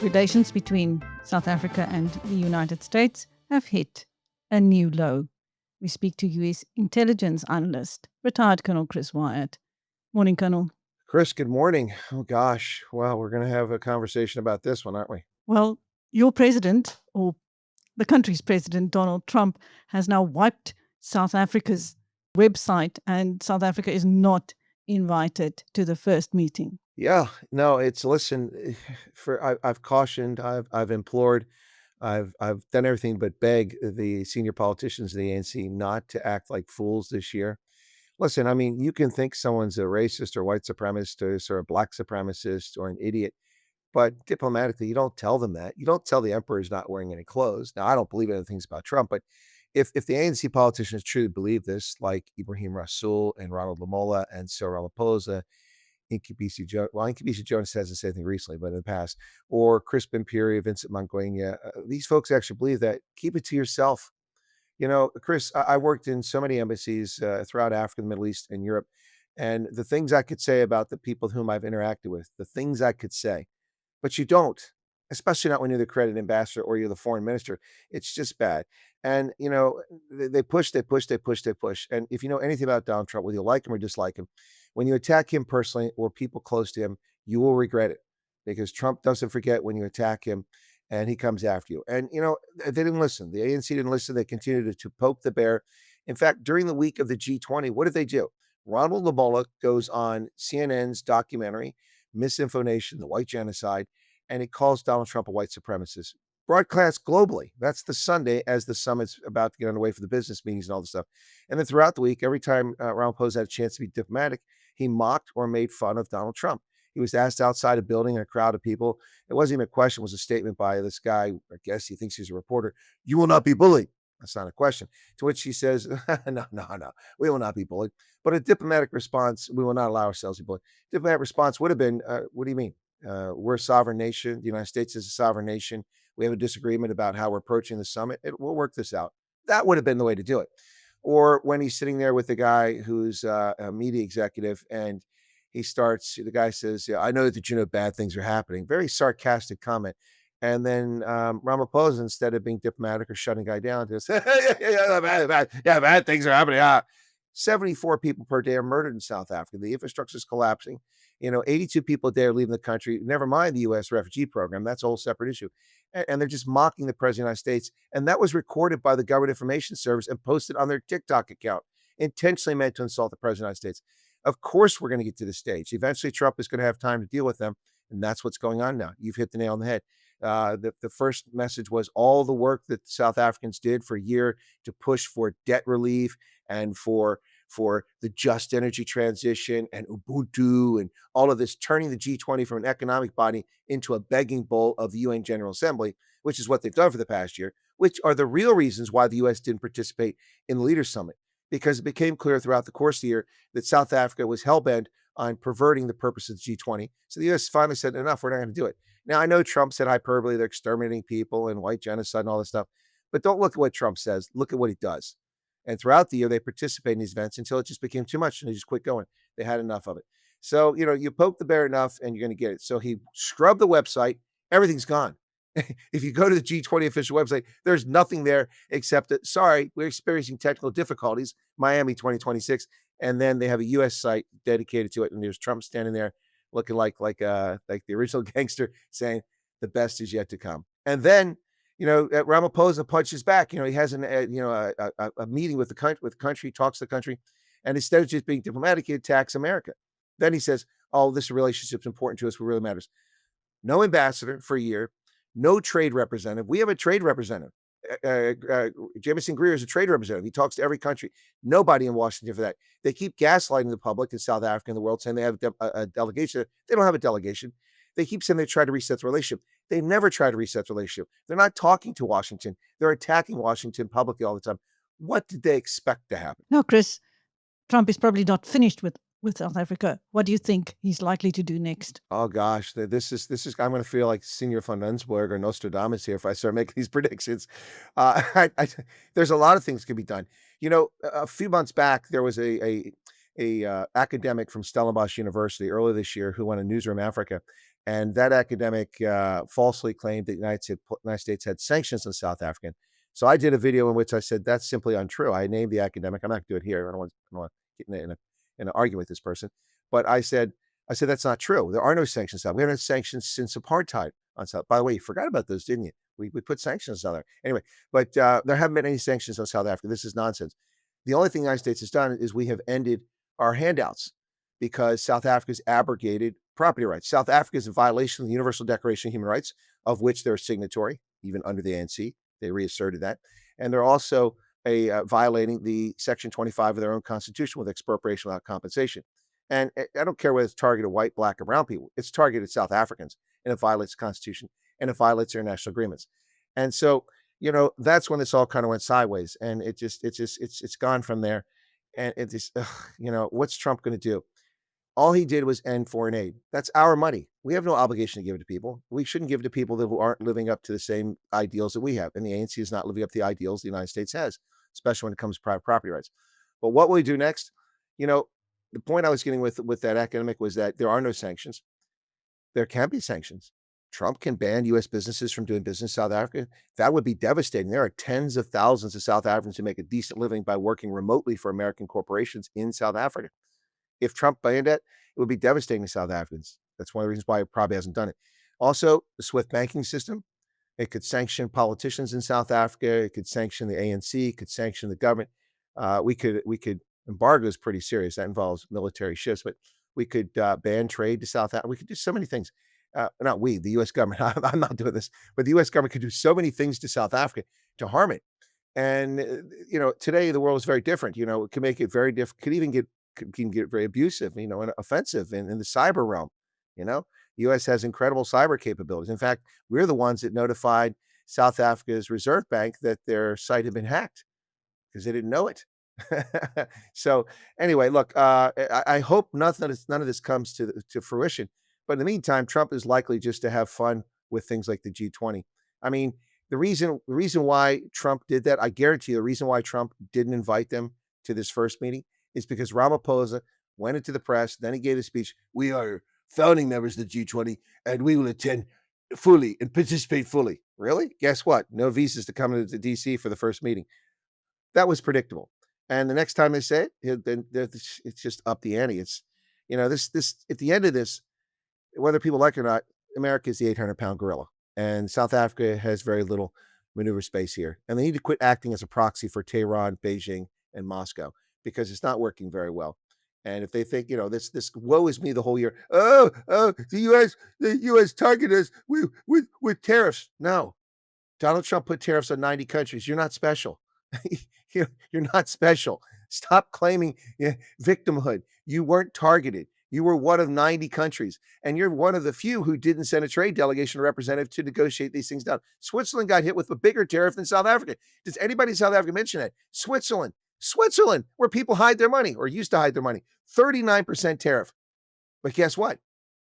Relations between South Africa and the United States have hit a new low. We speak to US intelligence analyst, retired Colonel Chris Wyatt. Morning, Colonel. Chris, good morning. Oh gosh, well, we're going to have a conversation about this one, aren't we? Well, your president, or the country's president, Donald Trump, has now wiped South Africa's website, and South Africa is not invited to the first meeting. Yeah, no, listen. I've cautioned, I've implored, I've done everything but beg the senior politicians of the ANC not to act like fools this year. Listen, I mean, you can think someone's a racist or white supremacist or a black supremacist or an idiot, but diplomatically, you don't tell them that. You don't tell the emperor he's not wearing any clothes. Now, I don't believe any things about Trump, but if the ANC politicians truly believe this, like Ibrahim Rasool and Ronald Lamola and Cyril Ramaphosa, Inkibisi Jones hasn't said anything recently, but in the past, or Chris Bempiri, Vincent Mangwenya, these folks actually believe that. Keep it to yourself. You know, Chris, I worked in so many embassies throughout Africa, the Middle East, and Europe, and the things I could say about the people whom I've interacted with, the things I could say, but you don't, especially not when you're the accredited ambassador or you're the foreign minister. It's just bad. And, you know, they push, they push, they push, they push. And if you know anything about Donald Trump, whether you like him or dislike him, when you attack him personally or people close to him, you will regret it because Trump doesn't forget when you attack him and he comes after you. And, you know, they didn't listen. The ANC didn't listen. They continued to poke the bear. In fact, during the week of the G20, what did they do? Ronald Lamola goes on CNN's documentary, Misinfo Nation, the White Genocide, and it calls Donald Trump a white supremacist. Broadcast globally. That's the Sunday as the summit's about to get underway for the business meetings and all this stuff. And then throughout the week, every time Ramaphosa had a chance to be diplomatic, he mocked or made fun of Donald Trump. He was asked outside a building in a crowd of people. It wasn't even a question, it was a statement by this guy. I guess he thinks he's a reporter. You will not be bullied. That's not a question. To which he says, no, we will not be bullied. But a diplomatic response, we will not allow ourselves to be bullied. Diplomatic response would have been, what do you mean? We're a sovereign nation. The United States is a sovereign nation. We have a disagreement about how we're approaching the summit. We'll work this out. That would have been the way to do it. Or when he's sitting there with the guy who's a media executive and the guy says, yeah, I know that you know bad things are happening. Very sarcastic comment. And then Ramaphosa, instead of being diplomatic or shutting the guy down, just, bad things are happening. 74 people per day are murdered in South Africa. The infrastructure is collapsing. You know, 82 people a day are leaving the country. Never mind the US Refugee Program. That's a whole separate issue. And they're just mocking the president of the United States. And that was recorded by the Government Information Service and posted on their TikTok account, intentionally meant to insult the president of the United States. Of course, we're going to get to the stage. Eventually, Trump is going to have time to deal with them. And that's what's going on now. You've hit the nail on the head. The first message was all the work that South Africans did for a year to push for debt relief and for the just energy transition and Ubuntu and all of this, turning the G20 from an economic body into a begging bowl of the UN General Assembly, which is what they've done for the past year, which are the real reasons why the U.S. didn't participate in the Leaders Summit, because it became clear throughout the course of the year that South Africa was hell-bent on perverting the purpose of the G20. So the U.S. finally said, enough, we're not going to do it. Now, I know Trump said hyperbole, they're exterminating people and white genocide and all this stuff, but don't look at what Trump says. Look at what he does. And throughout the year, they participate in these events until it just became too much and they just quit going. They had enough of it. So, you know, you poke the bear enough and you're going to get it. So he scrubbed the website. Everything's gone. If you go to the G20 official website, there's nothing there except that, sorry, we're experiencing technical difficulties, Miami 2026. And then they have a U.S. site dedicated to it. And there's Trump standing there looking like the original gangster saying the best is yet to come. And then, you know, Ramaphosa punches back. You know, he has a meeting with the country, talks to the country, and instead of just being diplomatic, he attacks America. Then he says, "Oh, this relationship's important to us. What really matters." No ambassador for a year, no trade representative. We have a trade representative. Jamison Greer is a trade representative. He talks to every country. Nobody in Washington for that. They keep gaslighting the public in South Africa and the world, saying they have a delegation. They don't have a delegation. They keep saying they try to reset the relationship. They never try to reset the relationship. They're not talking to Washington. They're attacking Washington publicly all the time. What did they expect to happen? No, Chris, Trump is probably not finished with South Africa. What do you think he's likely to do next? Oh gosh, this is. I'm going to feel like Senior von Ensberg or Nostradamus here if I start making these predictions. There's a lot of things can be done. You know, a few months back there was a academic from Stellenbosch University earlier this year who went to Newsroom Africa, And that academic falsely claimed that the United States had sanctions on South Africa. So I did a video in which I said that's simply untrue. I named the academic. I'm not going to do it here. I don't want to get in an argument with this person. But I said that's not true. There are no sanctions out. We haven't had sanctions since apartheid on South. By the way, you forgot about those, didn't you? We put sanctions on there anyway. But there haven't been any sanctions on South Africa. This is nonsense. The only thing the United States has done is we have ended our handouts because South Africa's abrogated property rights. South Africa is in violation of the Universal Declaration of Human Rights, of which they're a signatory, even under the ANC. They reasserted that. And they're also violating the Section 25 of their own constitution with expropriation without compensation. And I don't care whether it's targeted white, black, or brown people. It's targeted South Africans, and it violates the Constitution, and it violates international agreements. And so, that's when this all kind of went sideways, and it's gone from there. And it just, what's Trump going to do? All he did was end foreign aid. That's our money. We have no obligation to give it to people. We shouldn't give it to people who aren't living up to the same ideals that we have. And the ANC is not living up to the ideals the United States has, especially when it comes to private property rights. But what will he do next? The point I was getting with that academic was that there are no sanctions. There can be sanctions. Trump can ban U.S. businesses from doing business in South Africa. That would be devastating. There are tens of thousands of South Africans who make a decent living by working remotely for American corporations in South Africa. If Trump banned it, it would be devastating to South Africans. That's one of the reasons why he probably hasn't done it. Also, the SWIFT banking system, it could sanction politicians in South Africa. It could sanction the ANC. It could sanction the government. We could embargo is pretty serious. That involves military shifts, but we could ban trade to South Africa. We could do so many things. Not we, the U.S. government. I'm not doing this, but the U.S. government could do so many things to South Africa to harm it. And today the world is very different. It can make it very different. Can get very abusive, and offensive in the cyber realm. The U.S. has incredible cyber capabilities. In fact, we're the ones that notified South Africa's Reserve Bank that their site had been hacked because they didn't know it. So anyway, look, I hope none of this comes to fruition. But in the meantime, Trump is likely just to have fun with things like the G20. I mean, the reason why Trump did that, I guarantee you, the reason why Trump didn't invite them to this first meeting is because Ramaphosa went into the press, then he gave a speech. We are founding members of the G20, and we will attend fully and participate fully. Really? Guess what? No visas to come into D.C. for the first meeting. That was predictable. And the next time they say it, then it's just up the ante. It's, this at the end of this, whether people like it or not, America is the 800-pound gorilla, and South Africa has very little maneuver space here. And they need to quit acting as a proxy for Tehran, Beijing, and Moscow, because it's not working very well. And if they think, this woe is me the whole year. Oh, the U.S. targeted us with tariffs. No, Donald Trump put tariffs on 90 countries. You're not special. You're not special. Stop claiming victimhood. You weren't targeted. You were one of 90 countries, and you're one of the few who didn't send a trade delegation or representative to negotiate these things down. Switzerland got hit with a bigger tariff than South Africa. Does anybody in South Africa mention that? Switzerland, where people hide their money or used to hide their money, 39% tariff. But guess what?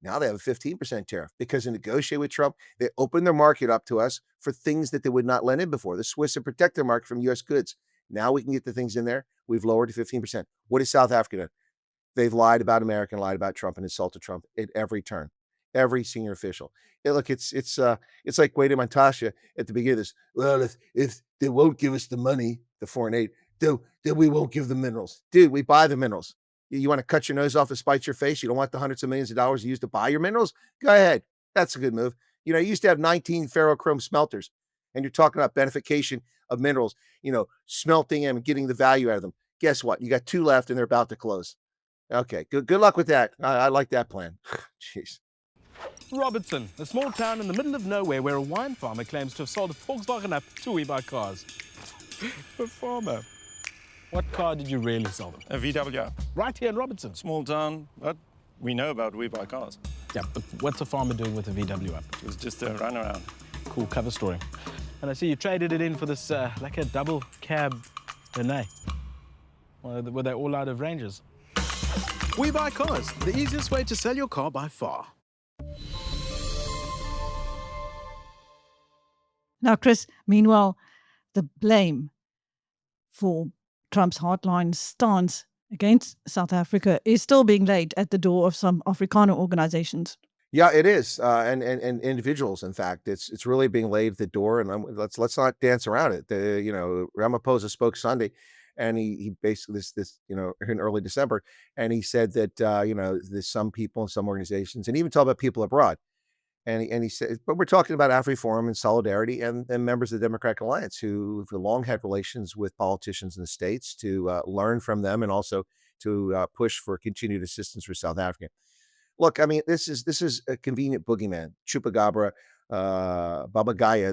Now they have a 15% tariff because they negotiate with Trump. They open their market up to us for things that they would not let in before. The Swiss have protected their market from U.S. goods. Now we can get the things in there. We've lowered to 15%. What is South Africa done? They've lied about America and lied about Trump and insulted Trump at every turn, every senior official. Look, it's like Wyatt and Natasha at the beginning of this. Well, if they won't give us the money, the foreign aid, then we won't give the minerals. Dude, we buy the minerals. You want to cut your nose off to spite your face? You don't want the hundreds of millions of dollars you use to buy your minerals? Go ahead. That's a good move. You used to have 19 ferrochrome smelters, and you're talking about beneficiation of minerals, smelting them and getting the value out of them. Guess what? You got 2 left, and they're about to close. Okay, good luck with that. I like that plan. Jeez. Robertson, a small town in the middle of nowhere where a wine farmer claims to have sold a Volkswagen up to We Buy Cars. A farmer. What car did you really sell them? A VW. Right here in Robertson. Small town, but we know about We Buy Cars. Yeah, but what's a farmer doing with a VW up? It was just a runaround. Cool cover story. And I see you traded it in for this, like a double cab Renault. Well, were they all out of ranges? We Buy Cars, the easiest way to sell your car by far. Now, Chris, meanwhile, the blame for Trump's hardline stance against South Africa is still being laid at the door of some Afrikaner organizations. Yeah, it is, and individuals, in fact, it's really being laid at the door, and let's not dance around it. Ramaphosa spoke Sunday, and he basically in early December, and he said that there's some people and some organizations, and even talk about people abroad, and he said, but we're talking about AfriForum and Solidarity and members of the Democratic Alliance who've long had relations with politicians in the states to learn from them and also to push for continued assistance for South Africa. Look, I mean, this is a convenient boogeyman, chupacabra, Baba Gaia.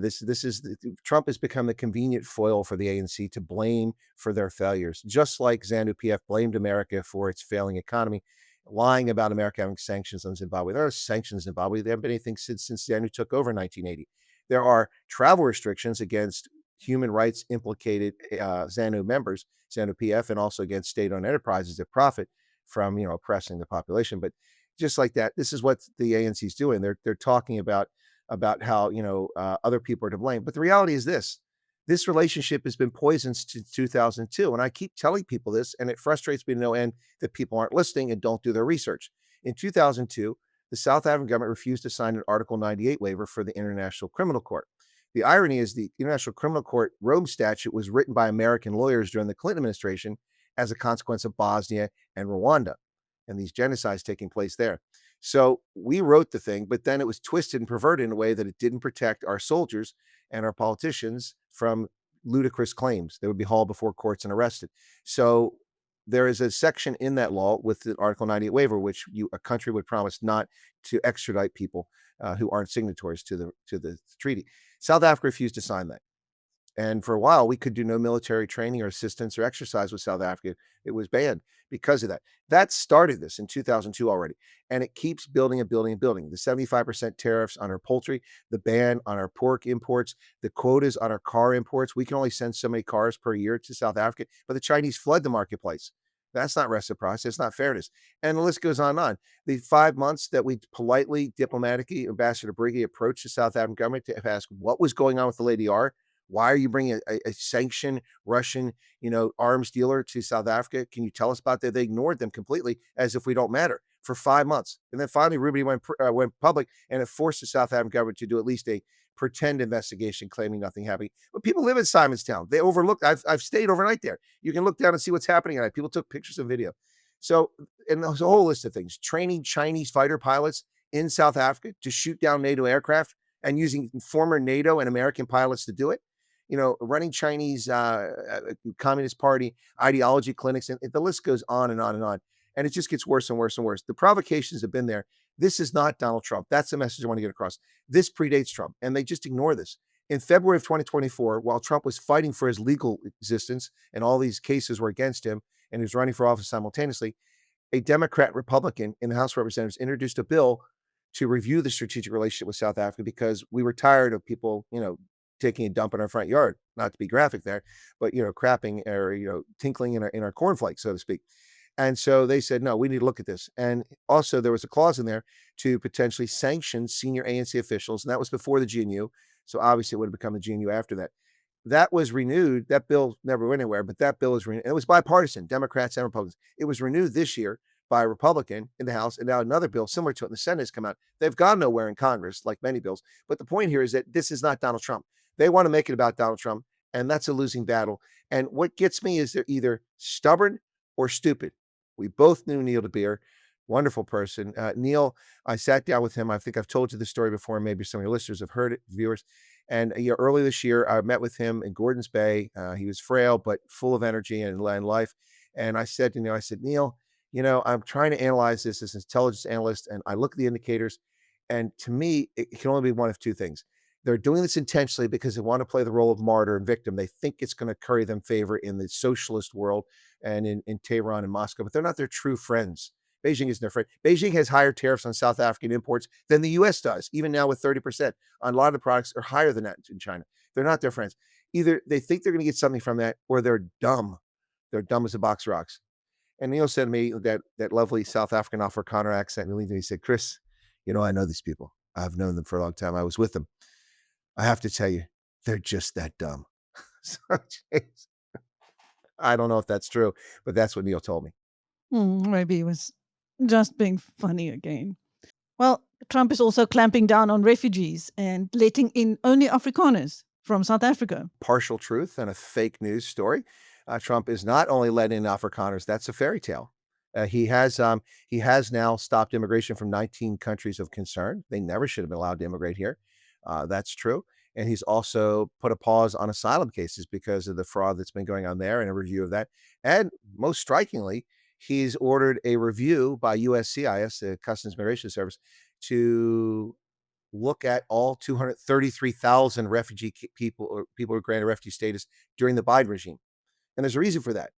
Trump has become the convenient foil for the ANC to blame for their failures, just like ZANU-PF blamed America for its failing economy, lying about America having sanctions on Zimbabwe. There are sanctions in Zimbabwe. There haven't been anything since ZANU took over in 1980. There are travel restrictions against human rights implicated ZANU members, ZANU-PF, and also against state-owned enterprises that profit from oppressing the population. But just like that, this is what the ANC is doing. They're talking about how other people are to blame. But the reality is this relationship has been poisoned since 2002, and I keep telling people this, and it frustrates me to no end that people aren't listening and don't do their research. In 2002, the South African government refused to sign an Article 98 waiver for the International Criminal Court. The irony is the International Criminal Court Rome Statute was written by American lawyers during the Clinton administration as a consequence of Bosnia and Rwanda and these genocides taking place there. So we wrote the thing, but then it was twisted and perverted in a way that it didn't protect our soldiers and our politicians from ludicrous claims. They would be hauled before courts and arrested. So there is a section in that law with the Article 98 waiver, which a country would promise not to extradite people who aren't signatories to the treaty. South Africa refused to sign that. And for a while, we could do no military training or assistance or exercise with South Africa. It was banned because of that. That started this in 2002 already. And it keeps building and building and building. The 75% tariffs on our poultry, the ban on our pork imports, the quotas on our car imports. We can only send so many cars per year to South Africa, but the Chinese flood the marketplace. That's not reciprocity. It's not fairness. And the list goes on and on. The 5 months that we politely, diplomatically, Ambassador Briggy approached the South African government to ask what was going on with the Lady R. Why are you bringing a sanctioned Russian, arms dealer to South Africa? Can you tell us about that? They ignored them completely as if we don't matter for 5 months. And then finally, Ruby went public and it forced the South African government to do at least a pretend investigation claiming nothing happened. But people live in Simonstown. They overlooked. I've stayed overnight there. You can look down and see what's happening at night. People took pictures and video. So, and there's a whole list of things, training Chinese fighter pilots in South Africa to shoot down NATO aircraft and using former NATO and American pilots to do it. Running Chinese Communist Party ideology clinics, and the list goes on and on and on. And it just gets worse and worse and worse. The provocations have been there. This is not Donald Trump. That's the message I want to get across. This predates Trump, and they just ignore this. In February of 2024, while Trump was fighting for his legal existence and all these cases were against him, and he was running for office simultaneously, a Democrat Republican in the House of Representatives introduced a bill to review the strategic relationship with South Africa because we were tired of people, taking a dump in our front yard, not to be graphic there, but, crapping or, tinkling in our cornflakes, so to speak. And so they said, no, we need to look at this. And also there was a clause in there to potentially sanction senior ANC officials. And that was before the GNU. So obviously it would have become the GNU after that. That was renewed. That bill never went anywhere, but that bill is renewed. It was bipartisan, Democrats and Republicans. It was renewed this year by a Republican in the House, and now another bill similar to it in the Senate has come out. They've gone nowhere in Congress, like many bills. But the point here is that this is not Donald Trump. They want to make it about Donald Trump, and that's a losing battle. And what gets me is they're either stubborn or stupid. We both knew Neil DeBeer, wonderful person. Neil, I sat down with him. I think I've told you the story before. Maybe some of your listeners have heard it, viewers. And early this year, I met with him in Gordons Bay. He was frail, but full of energy and life. And I said to Neil, Neil, I'm trying to analyze this as an intelligence analyst, and I look at the indicators. And to me, it can only be one of two things. They're doing this intentionally because they want to play the role of martyr and victim. They think it's going to curry them favor in the socialist world and in Tehran and Moscow, but they're not their true friends. Beijing isn't their friend. Beijing has higher tariffs on South African imports than the US does, even now with 30%. On a lot of the products are higher than that in China. They're not their friends. Either they think they're going to get something from that, or they're dumb. They're dumb as a box of rocks. And Neil said to me that lovely South African Afrikaner accent. And he said, Chris, I know these people. I've known them for a long time. I was with them. I have to tell you, they're just that dumb. So, James, I don't know if that's true, but that's what Neil told me. Maybe he was just being funny again. Well, Trump is also clamping down on refugees and letting in only Afrikaners from South Africa. Partial truth and a fake news story. Trump is not only letting in Afrikaners, that's a fairy tale. He has now stopped immigration from 19 countries of concern. They never should have been allowed to immigrate here. That's true. And he's also put a pause on asylum cases because of the fraud that's been going on there and a review of that. And most strikingly, he's ordered a review by USCIS, the Customs Immigration Service, to look at all 233,000 refugee people or people who granted refugee status during the Biden regime. And there's a reason for that.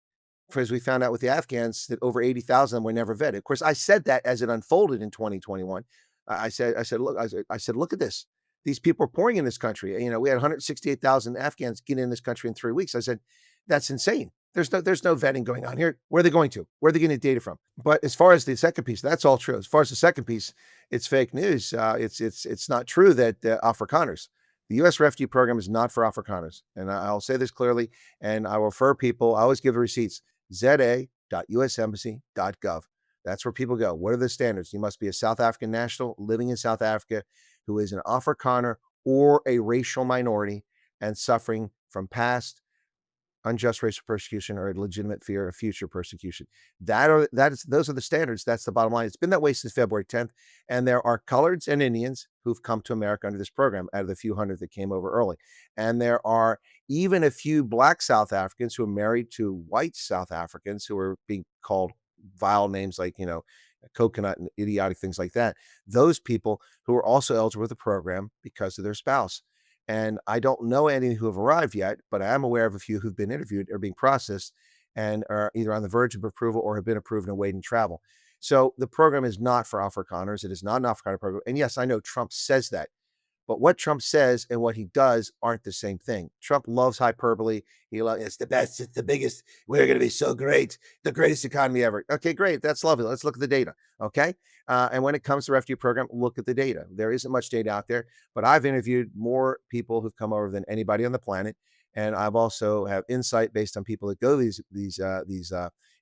Because we found out with the Afghans that over 80,000 were never vetted. Of course, I said that as it unfolded in 2021. I said, look at this. These people are pouring in this country. We had 168,000 Afghans get in this country in 3 weeks. I said, that's insane. There's no vetting going on here. Where are they going to? Where are they getting data from? But as far as the second piece, that's all true. As far as the second piece, it's fake news. It's not true that Afrikaners. The US Refugee Program is not for Afrikaners. And I'll say this clearly, and I will refer people, I always give the receipts, za.usembassy.gov. That's where people go. What are the standards? You must be a South African national living in South Africa who is an Afrikaner or a racial minority and suffering from past unjust racial persecution or a legitimate fear of future persecution. Those are the standards. That's the bottom line. It's been that way since February 10th. And there are coloreds and Indians who've come to America under this program out of the few hundred that came over early. And there are even a few Black South Africans who are married to white South Africans who are being called vile names like, coconut and idiotic things like that. Those people who are also eligible for the program because of their spouse. And I don't know any who have arrived yet, but I am aware of a few who've been interviewed or being processed and are either on the verge of approval or have been approved and awaiting travel. So the program is not for Afrikaners. It is not an Afrikaner program. And yes, I know Trump says that, but what Trump says and what he does aren't the same thing. Trump loves hyperbole. It's the best. It's the biggest. We're going to be so great. The greatest economy ever. Okay, great. That's lovely. Let's look at the data. Okay. And when it comes to the refugee program, look at the data. There isn't much data out there, but I've interviewed more people who've come over than anybody on the planet. And I've also have insight based on people that go to these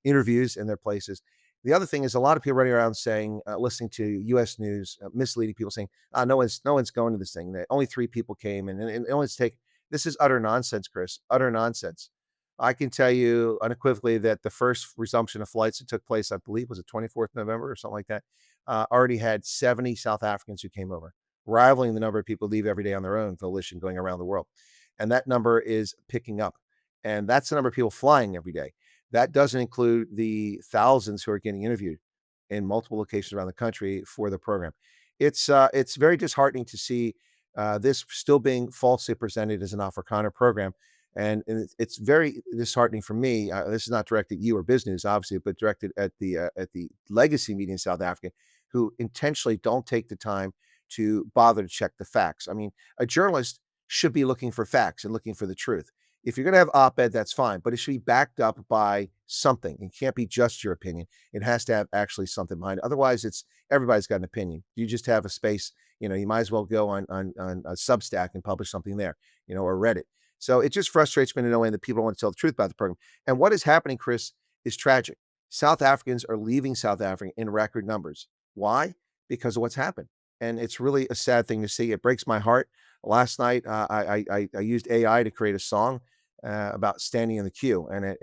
interviews in their places. The other thing is a lot of people running around saying, listening to U.S. news, misleading people saying, no one's going to this thing. That only 3 people came and only take. This is utter nonsense, Chris. Utter nonsense. I can tell you unequivocally that the first resumption of flights that took place, I believe, was the 24th of November or something like that, already had 70 South Africans who came over, rivaling the number of people who leave every day on their own volition going around the world. And that number is picking up. And that's the number of people flying every day. That doesn't include the thousands who are getting interviewed in multiple locations around the country for the program. It's very disheartening to see this still being falsely presented as an Afrikaner program. And it's very disheartening for me. This is not directed at you or business, obviously, but directed at the legacy media in South Africa who intentionally don't take the time to bother to check the facts. I mean, a journalist should be looking for facts and looking for the truth. If you're going to have op-ed, that's fine, but it should be backed up by something. It can't be just your opinion. It has to have actually something behind it. Otherwise, everybody's got an opinion. You just have a space, you might as well go on a Substack and publish something there, or Reddit. So it just frustrates me to know that people don't want to tell the truth about the program. And what is happening, Chris, is tragic. South Africans are leaving South Africa in record numbers. Why? Because of what's happened. And it's really a sad thing to see. It breaks my heart. Last night, I used AI to create a song about standing in the queue, and it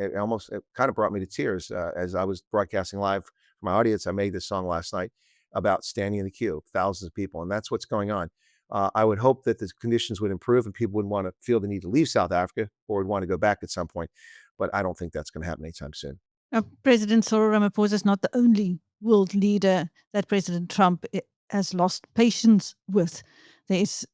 kind of brought me to tears as I was broadcasting live for my audience. I made this song last night about standing in the queue, thousands of people, and that's what's going on. I would hope that the conditions would improve and people wouldn't want to feel the need to leave South Africa or would want to go back at some point, but I don't think that's going to happen anytime soon. President Cyril Ramaphosa is not the only world leader that President Trump has lost patience with. There is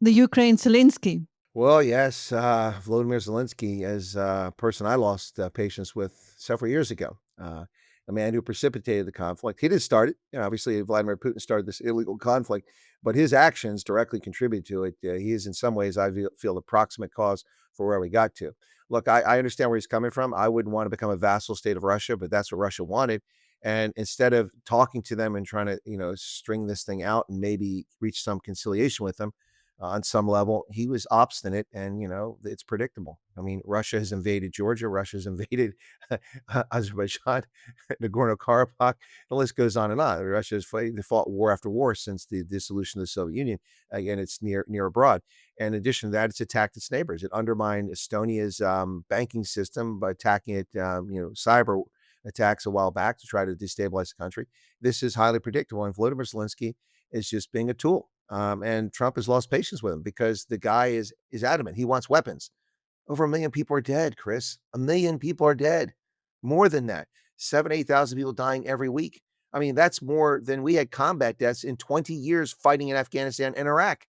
the Ukraine Zelensky. Well, yes, Volodymyr Zelensky is a person I lost patience with several years ago. A man who precipitated the conflict. He didn't start it. Obviously, Vladimir Putin started this illegal conflict, but his actions directly contributed to it. He is, in some ways, I feel the proximate cause for where we got to. Look, I understand where he's coming from. I wouldn't want to become a vassal state of Russia, but that's what Russia wanted. And instead of talking to them and trying to, string this thing out and maybe reach some conciliation with them on some level, he was obstinate and, it's predictable. I mean, Russia has invaded Georgia. Russia has invaded Azerbaijan, Nagorno-Karabakh. The list goes on and on. Russia has fought war after war since the dissolution of the Soviet Union. Again, it's near abroad. And in addition to that, it's attacked its neighbors. It undermined Estonia's banking system by attacking it, cyber attacks a while back to try to destabilize the country. This is highly predictable. And Volodymyr Zelensky is just being a tool. And Trump has lost patience with him because the guy is adamant. He wants weapons. Over 1 million people are dead, Chris. 1 million people are dead. More than that. 8,000 people dying every week. I mean, that's more than we had combat deaths in 20 years fighting in Afghanistan and Iraq.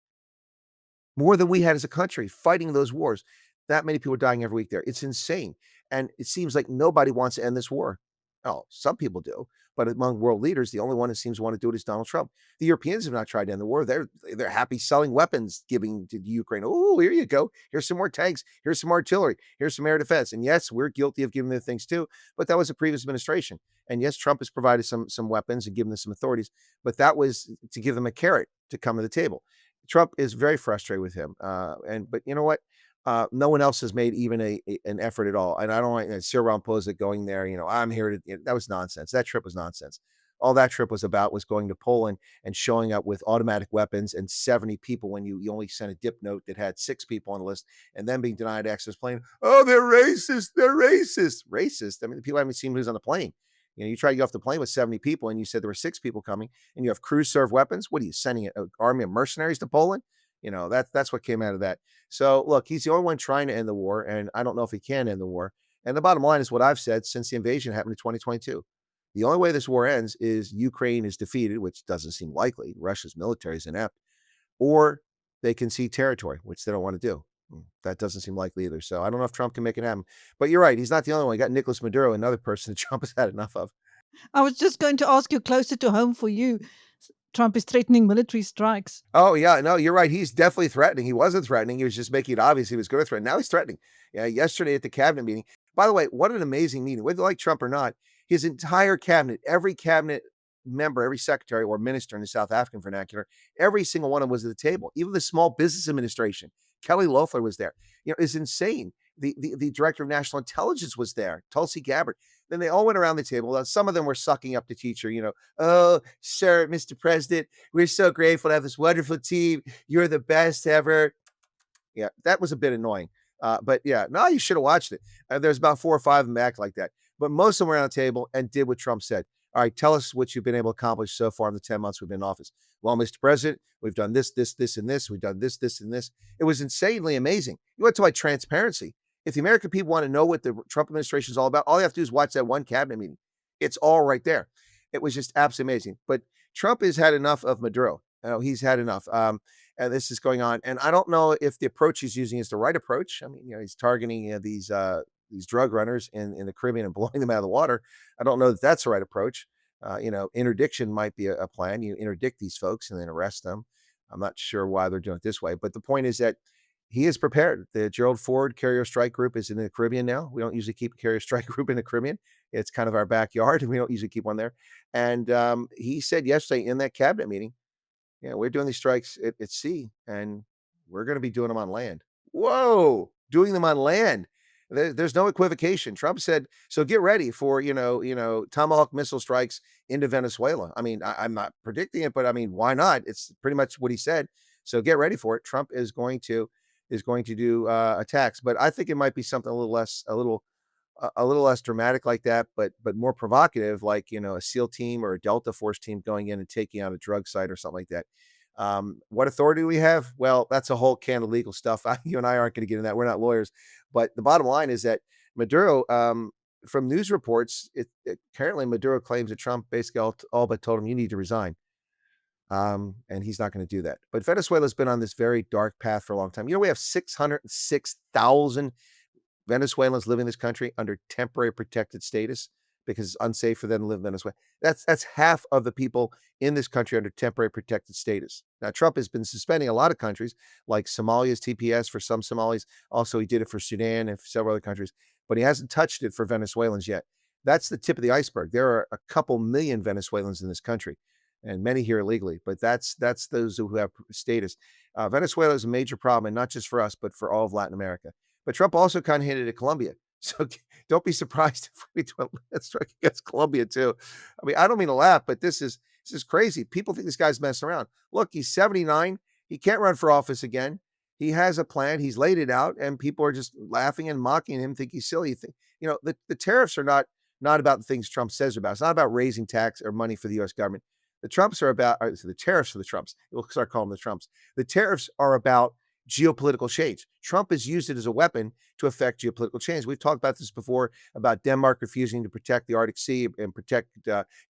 More than we had as a country fighting those wars. That many people dying every week there. It's insane. And it seems like nobody wants to end this war. Oh, some people do. But among world leaders, the only one that seems to want to do it is Donald Trump. The Europeans have not tried to end the war. They're happy selling weapons, giving to Ukraine. Oh, here you go. Here's some more tanks. Here's some artillery. Here's some air defense. And yes, we're guilty of giving them things too. But that was a previous administration. And yes, Trump has provided some weapons and given them some authorities. But that was to give them a carrot to come to the table. Trump is very frustrated with him. But you know what? No one else has made even an effort at all. And I don't like Cyril Ramaphosa going there. I'm here to. That was nonsense. That trip was nonsense. All that trip was about was going to Poland and showing up with automatic weapons and 70 people when you only sent a dip note that had 6 people on the list, and then being denied access plane. Oh, they're racist. They're racist. Racist. I mean, the people haven't seen who's on the plane. You try to get off the plane with 70 people and you said there were 6 people coming and you have crews serve weapons. What are you sending an army of mercenaries to Poland? That's what came out of that. So look, he's the only one trying to end the war, and I don't know if he can end the war. And the bottom line is what I've said since the invasion happened in 2022. The only way this war ends is Ukraine is defeated, which doesn't seem likely. Russia's military is inept, or they concede territory, which they don't want to do. That doesn't seem likely either. So I don't know if Trump can make it happen. But you're right. He's not the only one. You got Nicholás Maduro, another person that Trump has had enough of. I was just going to ask you, closer to home for you, Trump is threatening military strikes. Oh, yeah. No, you're right. He's definitely threatening. He wasn't threatening. He was just making it obvious he was going to threaten. Now he's threatening. Yeah. Yesterday at the cabinet meeting. By the way, what an amazing meeting. Whether you like Trump or not, his entire cabinet, every cabinet member, every secretary or minister in the South African vernacular, every single one of them was at the table. Even the Small Business Administration, Kelly Loeffler was there. It's insane. The director of national intelligence was there, Tulsi Gabbard. Then they all went around the table. Some of them were sucking up the teacher, oh, sir, Mr. President, we're so grateful to have this wonderful team. You're the best ever. Yeah, that was a bit annoying. But yeah, no, you should have watched it. There's about 4 or 5 of them act like that. But most of them were around the table and did what Trump said. All right, tell us what you've been able to accomplish so far in the 10 months we've been in office. Well, Mr. President, we've done this, this, this, and this. We've done this, this, and this. It was insanely amazing. You want to talk about transparency. If the American people want to know what the Trump administration is all about, all you have to do is watch that one cabinet meeting. It's all right there. It was just absolutely amazing. But Trump has had enough of Maduro. He's had enough. And this is going on. And I don't know if the approach he's using is the right approach. I mean, he's targeting these drug runners in the Caribbean and blowing them out of the water. I don't know that that's the right approach. Interdiction might be a plan. You interdict these folks and then arrest them. I'm not sure why they're doing it this way. But the point is that he is prepared. The Gerald Ford Carrier Strike Group is in the Caribbean now. We don't usually keep a Carrier Strike Group in the Caribbean. It's kind of our backyard, and we don't usually keep one there. And he said yesterday in that cabinet meeting, we're doing these strikes at sea, and we're going to be doing them on land. Whoa, doing them on land. There's no equivocation. Trump said, so get ready for, Tomahawk missile strikes into Venezuela. I mean, I'm not predicting it, but I mean, why not? It's pretty much what he said. So get ready for it. Trump is going to do attacks, but I think it might be something a little less dramatic like that, but more provocative, like, a SEAL team or a Delta Force team going in and taking out a drug site or something like that. What authority do we have? Well, that's a whole can of legal stuff. You and I aren't going to get into that. We're not lawyers, but the bottom line is that Maduro, from news reports, apparently Maduro claims that Trump basically all but told him, you need to resign. And he's not going to do that. But Venezuela's been on this very dark path for a long time. We have 606,000 Venezuelans living in this country under temporary protected status because it's unsafe for them to live in Venezuela. That's half of the people in this country under temporary protected status. Now, Trump has been suspending a lot of countries, like Somalia's TPS for some Somalis. Also, he did it for Sudan and for several other countries, but he hasn't touched it for Venezuelans yet. That's the tip of the iceberg. There are a couple million Venezuelans in this country, and many here illegally, but that's those who have status. Venezuela is a major problem, and not just for us, but for all of Latin America. But Trump also kind of hinted at Colombia. So don't be surprised if we do a strike against Colombia too. I mean, I don't mean to laugh, but this is crazy. People think this guy's messing around. Look, he's 79. He can't run for office again. He has a plan. He's laid it out, and people are just laughing and mocking him, think he's silly. The tariffs are not about the things Trump says about. It's not about raising tax or money for the U.S. government. The Trumps are about the tariffs are the Trumps. We'll start calling them the Trumps. The tariffs are about geopolitical change. Trump has used it as a weapon to affect geopolitical change. We've talked about this before about Denmark refusing to protect the Arctic Sea and protect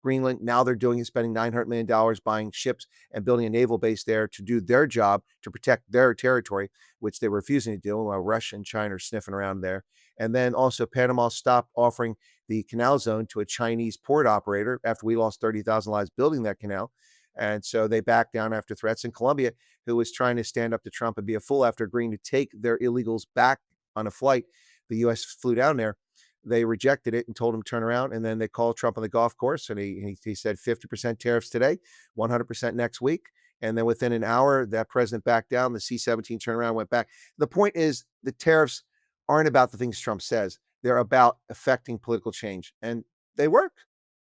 Greenland. Now they're doing it, spending $900 million buying ships and building a naval base there to do their job to protect their territory, which they were refusing to do while Russia and China are sniffing around there. And then also Panama stopped offering the canal zone to a Chinese port operator after we lost 30,000 lives building that canal. And so they backed down after threats. And Colombia, who was trying to stand up to Trump and be a fool after agreeing to take their illegals back on a flight, the U.S. flew down there. They rejected it and told him to turn around. And then they called Trump on the golf course. And he said 50% tariffs today, 100% next week. And then within an hour, that president backed down. The C-17 turned around, went back. The point is the tariffs aren't about the things Trump says. They're about affecting political change. And they work.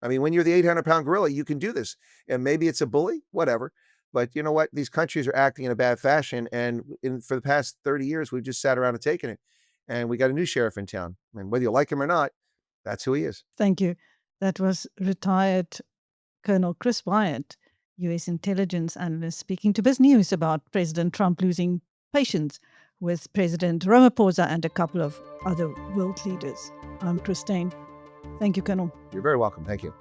I mean, when you're the 800-pound gorilla, you can do this. And maybe it's a bully, whatever. But you know what? These countries are acting in a bad fashion. And for the past 30 years, we've just sat around and taken it. And we got a new sheriff in town. And whether you like him or not, that's who he is. Thank you. That was retired Colonel Chris Wyatt, US intelligence analyst, speaking to Biz News about President Trump losing patience with President Ramaphosa and a couple of other world leaders. I'm Chris Steyn. Thank you, Colonel. You're very welcome. Thank you.